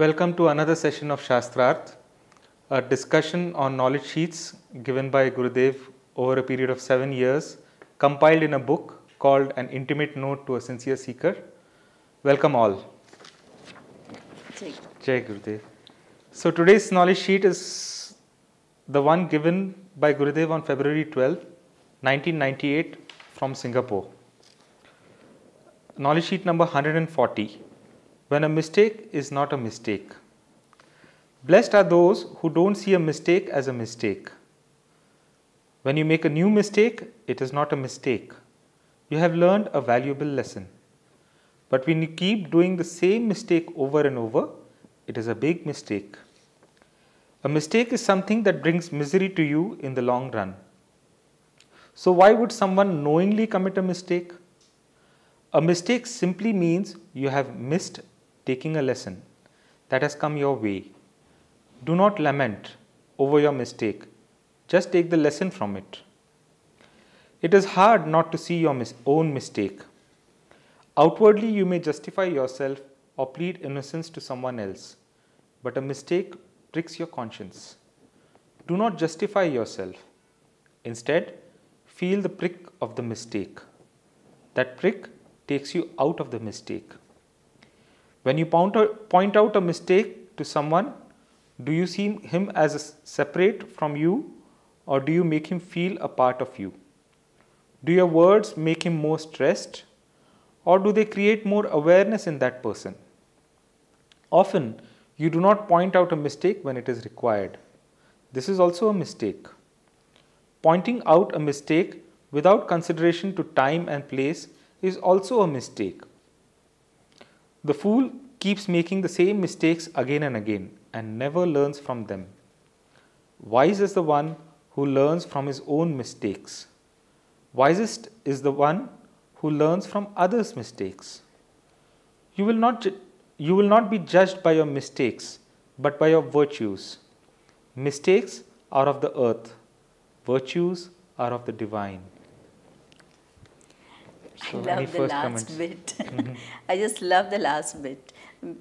Welcome to another session of Shastrath, a discussion on knowledge sheets given by Gurudev over a period of 7 years, compiled in a book called An Intimate Note to a Sincere Seeker. Welcome all. Jai Gurudev. So today's knowledge sheet is the one given by Gurudev on February 12, 1998 from Singapore. Knowledge sheet number 140. When a mistake is not a mistake. Blessed are those who don't see a mistake as a mistake. When you make a new mistake, it is not a mistake. You have learned a valuable lesson. But when you keep doing the same mistake over and over, it is a big mistake. A mistake is something that brings misery to you in the long run. So why would someone knowingly commit a mistake? A mistake simply means you have missed taking a lesson that has come your way. Do not lament over your mistake. Just take the lesson from it. It is hard not to see your own mistake. Outwardly, you may justify yourself or plead innocence to someone else, but a mistake pricks your conscience. Do not justify yourself. Instead, feel the prick of the mistake. That prick takes you out of the mistake. When you point out a mistake to someone, do you see him as separate from you, or do you make him feel a part of you? Do your words make him more stressed, or do they create more awareness in that person? Often, you do not point out a mistake when it is required. This is also a mistake. Pointing out a mistake without consideration to time and place is also a mistake. The fool keeps making the same mistakes again and again and never learns from them. Wise is the one who learns from his own mistakes. Wisest is the one who learns from others' mistakes. You will not be judged by your mistakes, but by your virtues. Mistakes are of the earth. Virtues are of the divine. So I love the last bit. I just love the last bit.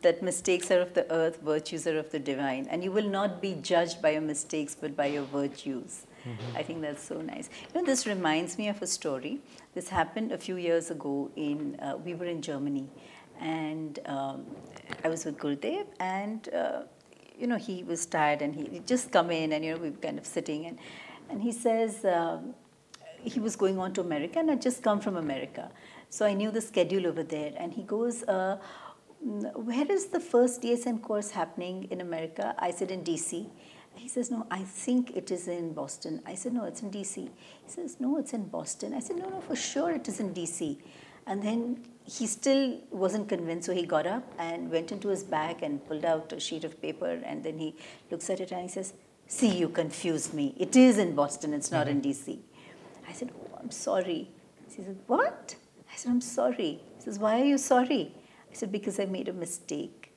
That mistakes are of the earth, virtues are of the divine. And you will not be judged by your mistakes, but by your virtues. I think that's so nice. You know, this reminds me of a story. This happened a few years ago. We were in Germany. And I was with Gurudev. And, he was tired. And he just come in. And, we were kind of sitting. And he says... he was going on to America, and I'd just come from America. So I knew the schedule over there. And he goes, where is the first DSN course happening in America? I said, in DC. He says, no, I think it is in Boston. I said, no, it's in DC. He says, no, it's in Boston. I said, no, for sure it is in DC. And then he still wasn't convinced, so he got up and went into his bag and pulled out a sheet of paper. And then he looks at it and he says, see, you confused me. It is in Boston, it's not in DC. I said, oh, I'm sorry. He said, what? I said, I'm sorry. He says, why are you sorry? I said, because I made a mistake.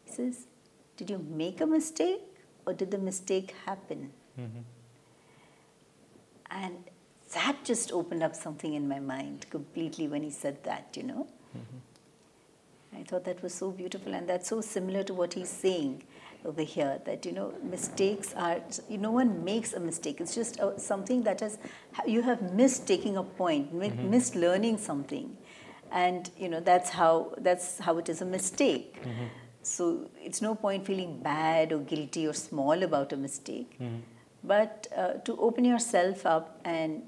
He says, did you make a mistake or did the mistake happen? And that just opened up something in my mind completely when he said that, I thought that was so beautiful, and that's so similar to what he's saying over here, that, mistakes are, no one makes a mistake. It's just something that you have missed taking a point, missed learning something. And, that's how it is a mistake. So it's no point feeling bad or guilty or small about a mistake. But to open yourself up and,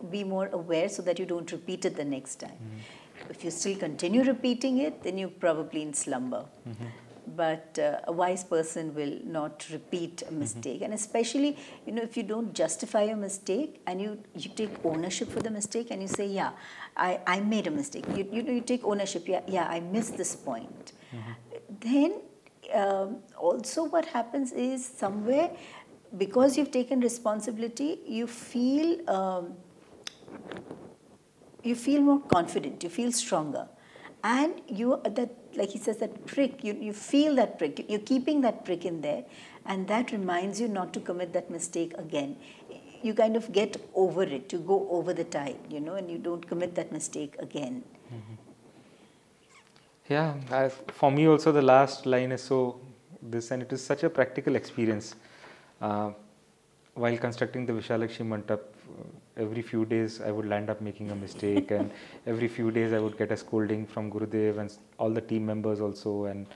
be more aware so that you don't repeat it the next time. If you still continue repeating it, then you're probably in slumber. But a wise person will not repeat a mistake. And especially, if you don't justify a mistake and you take ownership for the mistake and you say, yeah, I made a mistake. You take ownership. Yeah, I missed this point. Then also what happens is somewhere, because you've taken responsibility, you feel more confident. You feel stronger. And like he says, that prick, you feel that prick, you're keeping that prick in there, and that reminds you not to commit that mistake again. You kind of get over it, you go over the tide, and you don't commit that mistake again. Yeah, for me also the last line is so this, and it is such a practical experience. While constructing the Vishalakshmi Mandap, every few days I would land up making a mistake, and every few days I would get a scolding from Gurudev and all the team members also, and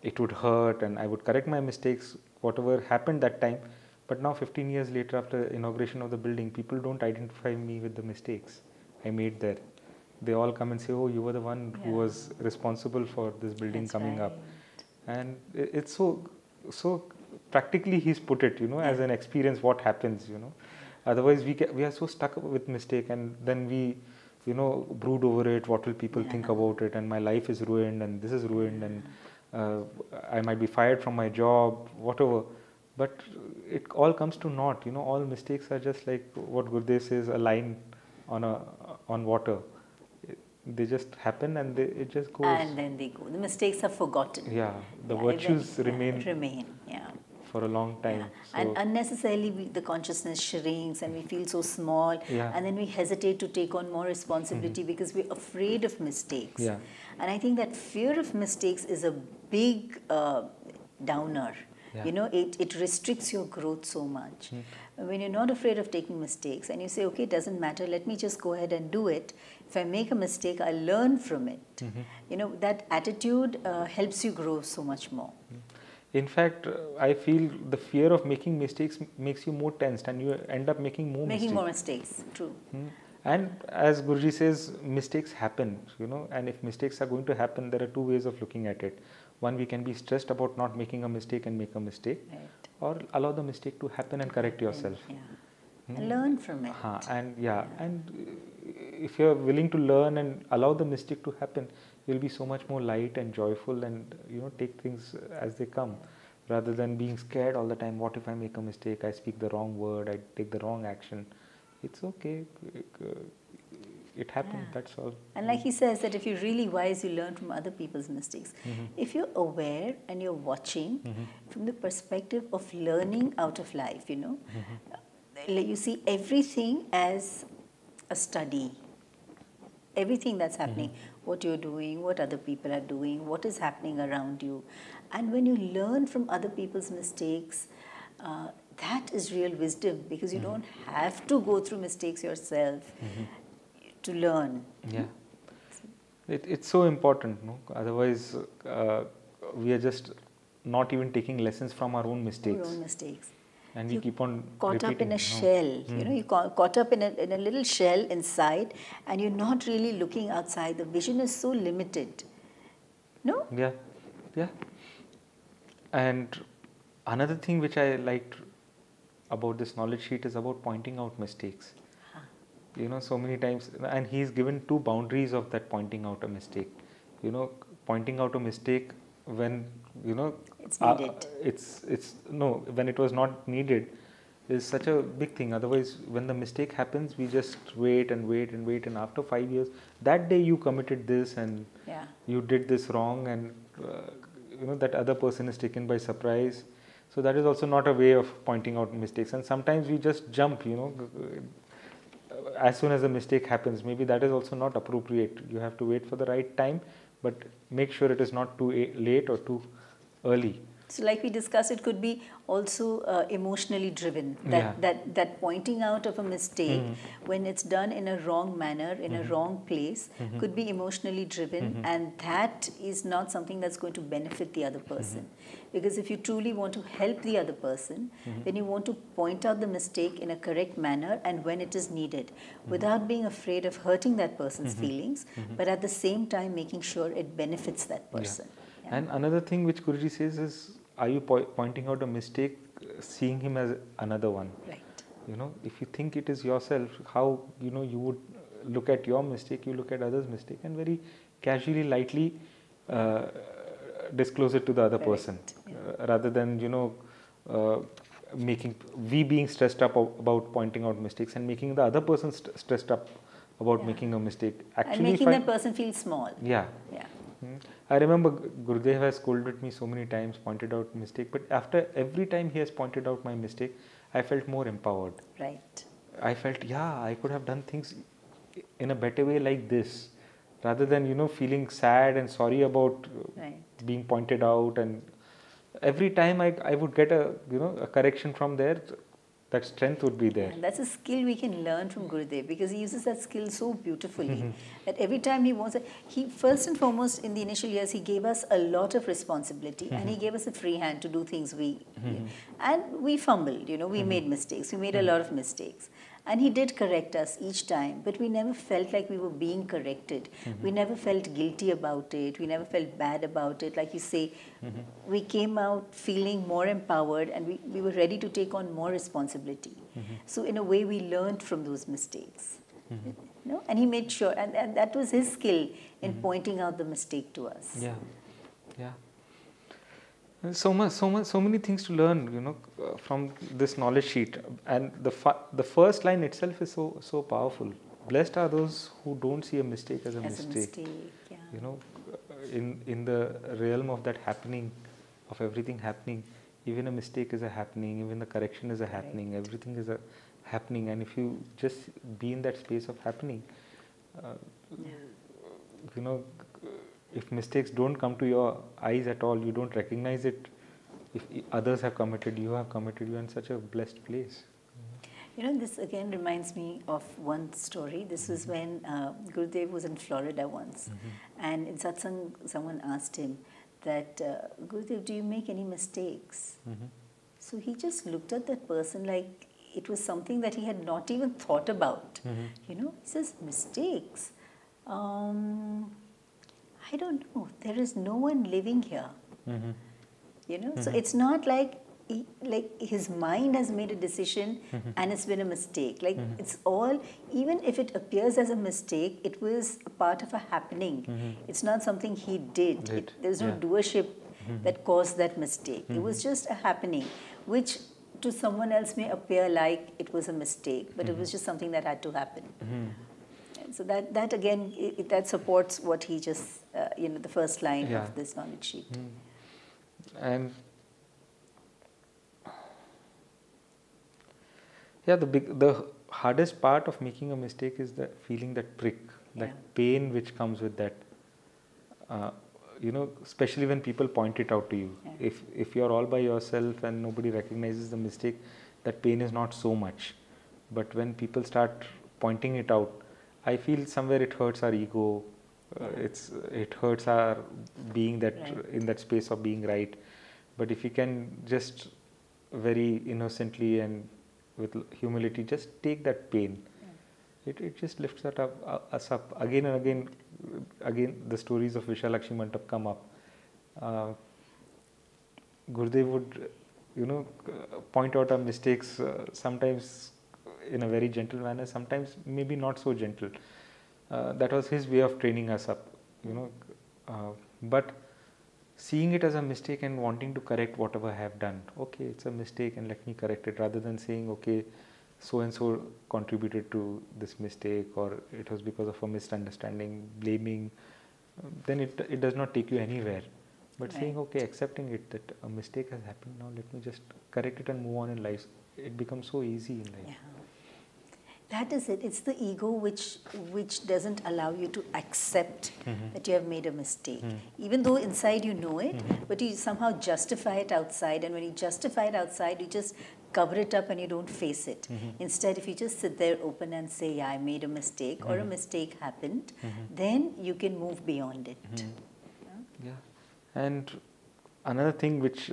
it would hurt, and I would correct my mistakes, whatever happened that time. But now 15 years later, after inauguration of the building, people don't identify me with the mistakes I made there. They all come and say, oh, you were the one who was responsible for this building coming up. And it's so practically he's put it, as an experience what happens, Otherwise we are so stuck with mistake, and then we, brood over it, what will people think about it, and my life is ruined, and this is ruined, and I might be fired from my job, whatever. But it all comes to naught, all mistakes are just like what Gurudev says, a line on water. They just happen, and it just goes. And then they go. The mistakes are forgotten. Yeah, the virtues remain. Yeah. For a long time. So and unnecessarily the consciousness shrinks, and we feel so small, and then we hesitate to take on more responsibility because we're afraid of mistakes. Yeah. And I think that fear of mistakes is a big downer. Yeah. It restricts your growth so much. When you're not afraid of taking mistakes and you say, okay, it doesn't matter, let me just go ahead and do it. If I make a mistake, I learn from it. That attitude helps you grow so much more. In fact, I feel the fear of making mistakes makes you more tensed, and you end up making more mistakes. True. And as Guruji says, mistakes happen, and if mistakes are going to happen, there are two ways of looking at it. One, we can be stressed about not making a mistake and make a mistake, or allow the mistake to happen and correct yourself. And learn from it. And if you're willing to learn and allow the mistake to happen, you'll be so much more light and joyful, and take things as they come, rather than being scared all the time. What if I make a mistake? I speak the wrong word, I take the wrong action. It's okay. It happened, that's all. And like he says, that if you're really wise, you learn from other people's mistakes. If you're aware and you're watching from the perspective of learning out of life, you see everything as a study. Everything that's happening, what you're doing, what other people are doing, what is happening around you. And when you learn from other people's mistakes, that is real wisdom, because you don't have to go through mistakes yourself to learn. Yeah. It's so important, no? Otherwise, we are just not even taking lessons from our own mistakes. And we keep on caught up in a shell, you caught up in a little shell inside, and you're not really looking outside. The vision is so limited. No? Yeah. And another thing which I liked about this knowledge sheet is about pointing out mistakes. So many times, and he's given two boundaries of that pointing out a mistake. Pointing out a mistake when it's needed. When it was not needed is such a big thing. Otherwise, when the mistake happens, we just wait and wait and wait, and after 5 years, that day you committed this and you did this wrong, and that other person is taken by surprise. So that is also not a way of pointing out mistakes. And sometimes we just jump, as soon as a mistake happens. Maybe that is also not appropriate. You have to wait for the right time, but make sure it is not too late or too early. So like we discussed, it could be also emotionally driven. That pointing out of a mistake when it's done in a wrong manner, in a wrong place, could be emotionally driven, and that is not something that's going to benefit the other person. Because if you truly want to help the other person, then you want to point out the mistake in a correct manner and when it is needed, without being afraid of hurting that person's feelings, but at the same time making sure it benefits that person. And another thing which Guruji says is, are you pointing out a mistake, seeing him as another one? Right. If you think it is yourself, how you would look at your mistake, you look at others' mistake, and very casually, lightly disclose it to the other person, rather than being stressed up about pointing out mistakes and making the other person stressed up about making a mistake. Actually, and making that person feel small. I remember Gurudev has scolded me so many times, pointed out mistake, but after every time he has pointed out my mistake, I felt more empowered. Right. I felt, I could have done things in a better way like this, rather than feeling sad and sorry about being pointed out, and every time I would get a correction from there, that strength would be there. And that's a skill we can learn from Gurudev, because he uses that skill so beautifully that every time he wants it, he first and foremost in the initial years he gave us a lot of responsibility and he gave us a free hand to do things and we fumbled, we made mistakes, we made a lot of mistakes. And he did correct us each time, but we never felt like we were being corrected. We never felt guilty about it. We never felt bad about it. Like you say, we came out feeling more empowered and we were ready to take on more responsibility. So in a way, we learned from those mistakes. And he made sure, and that was his skill in pointing out the mistake to us. Yeah, yeah. So many things to learn, from this knowledge sheet. And the first line itself is so powerful. Blessed are those who don't see a mistake as a mistake. Yeah. In the realm of that happening, of everything happening, even a mistake is a happening, even the correction is a happening, everything is a happening. And if you just be in that space of happening, if mistakes don't come to your eyes at all, you don't recognize it. If others have committed, you have committed, you're in such a blessed place. This again reminds me of one story. This was when Gurudev was in Florida once. And in satsang, someone asked him that, Gurudev, do you make any mistakes? So he just looked at that person like it was something that he had not even thought about. He says, mistakes? I don't know. There is no one living here. So it's not like his mind has made a decision and it's been a mistake. It's all, even if it appears as a mistake, it was a part of a happening. It's not something he did. There's no doership that caused that mistake. It was just a happening, which to someone else may appear like it was a mistake, but it was just something that had to happen. So that again, that supports what he just, the first line of this knowledge sheet. And the hardest part of making a mistake is the feeling that prick, that pain which comes with that. Especially when people point it out to you. If you're all by yourself and nobody recognizes the mistake, that pain is not so much. But when people start pointing it out, I feel somewhere it hurts our ego. It hurts our being that in that space of being right. But if you can just very innocently and with humility just take that pain, it just lifts us up. Again and again the stories of Vishalakshmi Mandap come up. Gurudev would point out our mistakes, sometimes in a very gentle manner, sometimes maybe not so gentle. That was his way of training us up, but seeing it as a mistake and wanting to correct whatever I have done. Okay, it's a mistake and let me correct it, rather than saying, okay, so and so contributed to this mistake, or it was because of a misunderstanding, blaming, then it does not take you anywhere. But saying, okay, accepting it, that a mistake has happened, now let me just correct it and move on in life. It becomes so easy in life. That is it. It's the ego which doesn't allow you to accept that you have made a mistake. Even though inside you know it, but you somehow justify it outside. And when you justify it outside, you just cover it up and you don't face it. Instead, if you just sit there open and say, yeah, I made a mistake or a mistake happened, then you can move beyond it. And another thing which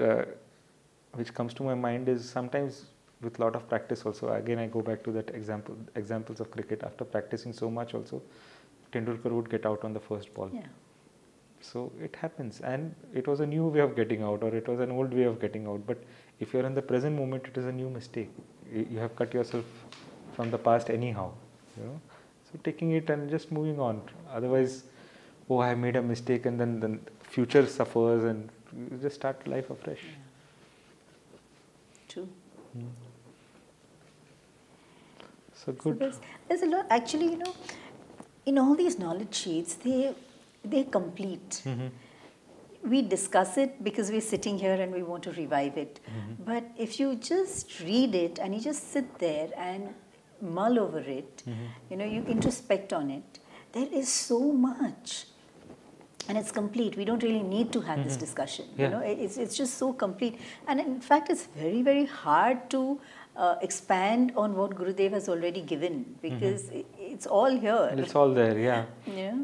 comes to my mind is sometimes with a lot of practice also, again I go back to that examples of cricket. After practicing so much also, Tendulkar would get out on the first ball. So it happens, and it was a new way of getting out, or it was an old way of getting out. But if you're in the present moment, it is a new mistake. You have cut yourself from the past anyhow, So taking it and just moving on. Otherwise, oh, I made a mistake, and then the future suffers, and you just start life afresh. True. So good. So there's a lot. Actually, in all these knowledge sheets, they're complete. We discuss it because we're sitting here and we want to revive it. But if you just read it and you just sit there and mull over it, you introspect on it, there is so much. and it's complete. We don't really need to have this discussion. Yeah. You know, it's just so complete. And in fact, it's very, very hard to expand on what Gurudev has already given, because it's all here. It's all there, yeah. Yeah.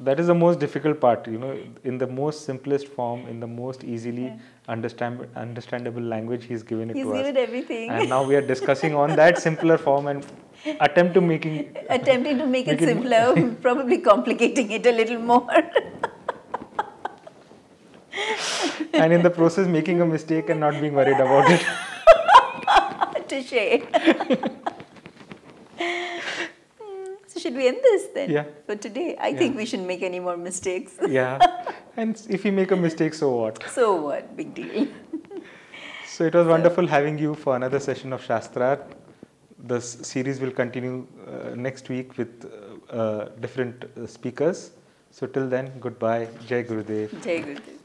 That is the most difficult part, you know, in the most simplest form, in the most easily understandable language, he's given it to us. He's given everything. And now we are discussing on that simpler form and attempting to make it simpler, probably complicating it a little more. And in the process making a mistake and not being worried about it. Touché. So should we end this then? Yeah. For today? I think we shouldn't make any more mistakes. Yeah. And if you make a mistake, so what? So what? Big deal. So it was wonderful having you for another session of Shastrath. The series will continue next week with different speakers. So till then, goodbye. Jai Gurudev. Jai Gurudev.